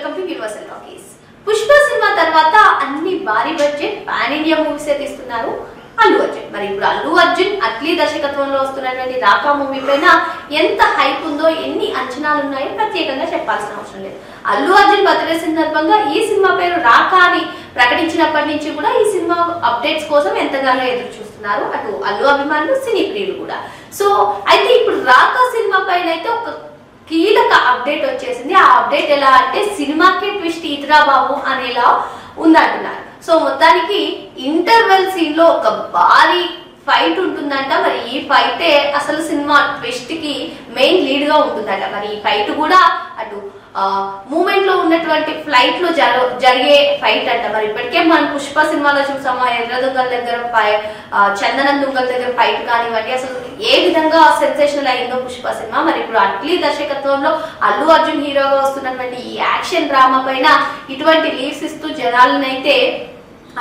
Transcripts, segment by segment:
Welcome to universal talkies. Pushpa cinema తర్వాత అన్ని భారీ బడ్జెట్ పాన్ ఇండియా మూవీస్ తీస్తున్నారు అల్లు అర్జున్. మరి ఇప్పుడు అల్లు అర్జున్ అట్లీ దర్శకత్వంలో వస్తున్నటువంటి రాకా మూవీ పైన ఎంత హైప్ ఉందో, ఎన్ని అంచనాలు ఉన్నాయో ప్రత్యేకంగా చెప్పాల్సిన అవసరం లేదు. అల్లు అర్జున్ బర్త్డే సందర్భంగా ఈ సినిమా పేరు రాకా అని ప్రకటించినప్పటి నుంచి కూడా ఈ సినిమా అప్డేట్స్ కోసం ఎంతగానో ఎదురు చూస్తున్నారు అటు అల్లు అభిమానులు, సినీ ప్రియులు కూడా. సో అయితే ఇప్పుడు రాకా సినిమా పైన అయితే ఒక కీలక అప్డేట్ వచ్చేసింది. ఆ అప్డేట్ ఎలా అంటే సినిమాకి ట్విస్ట్ ఇతరా బాబు అనేలా ఉందంటున్నారు. సో మొత్తానికి ఇంటర్వెల్ సీన్ లో ఒక భారీ ఫైట్ ఉంటుందంట. మరి ఈ ఫైటే అసలు సినిమా ట్విస్ట్ కి మెయిన్ లీడ్ గా ఉంటుందంట. మరి ఈ ఫైట్ కూడా అటు మూమెంట్ లో ఉన్నటువంటి ఫ్లైట్ లో జరిగే ఫైట్ అంట. మరి ఇప్పటికే మనం పుష్ప సినిమాలో చూసామా, ఎర్ర దుంగల దగ్గర చందనం దుంగల దగ్గర ఫైట్ కానివ్వండి, అసలు ఏ విధంగా సెన్సేషనల్ అయిందో పుష్ప సినిమా. మరి ఇప్పుడు అట్లీ దర్శకత్వంలో అల్లు అర్జున్ హీరోగా వస్తున్నటువంటి ఈ యాక్షన్ డ్రామా పైన ఇటువంటి లీడ్స్ ఇస్తూ జనాలనైతే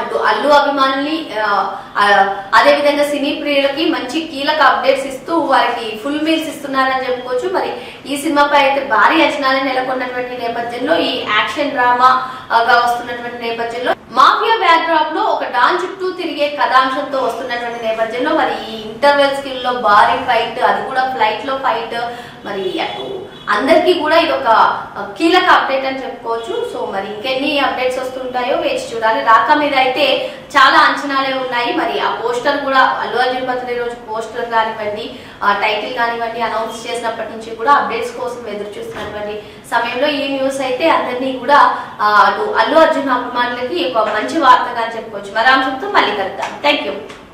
అటు అల్లు అభిమానుల్ని అదే విధంగా సినీ ప్రియులకి మంచి కీలక అప్డేట్స్ ఇస్తూ వారికి ఫుల్ మీల్స్ ఇస్తున్నారని చెప్పుకోవచ్చు. మరి ఈ సినిమాపై అయితే భారీ అంచనాలు నెలకొన్నటువంటి నేపథ్యంలో, ఈ యాక్షన్ డ్రామాగా వస్తున్నటువంటి నేపథ్యంలో, మాఫియా బ్యాక్ డ్రాప్ లో ఒక డాన్ చుట్టూ తిరిగే కథాంశంతో వస్తున్నటువంటి నేపథ్యంలో మరి ఈ ఇంటర్వెల్ స్కిల్ లో భారీ ఫైట్, అది కూడా ఫ్లైట్ లో ఫైట్, మరి అటు అందరికీ కూడా ఇది ఒక కీలక అప్డేట్ అని చెప్పుకోవచ్చు. సో మరి ఇంకెన్ని అప్డేట్స్ వస్తుంటాయో వేచి చూడాలి. రాకా మీద అయితే చాలా అంచనాలే ఉన్నాయి. మరి ఆ పోస్టర్ కూడా అల్లు అర్జున్ బర్త్డే రోజు పోస్టర్ కానివ్వండి, టైటిల్ కానివ్వండి అనౌన్స్ చేసినప్పటి నుంచి కూడా అప్డేట్స్ కోసం ఎదురు చూస్తున్నటువంటి సమయంలో ఈ న్యూస్ అయితే అందరినీ కూడా అటు అల్లు అర్జున్ అభిమానులకి ఒక మంచి వార్తగా చెప్పుకోవచ్చు. మరి అంశంతో మళ్ళీ కలుద్దాం. Thank you.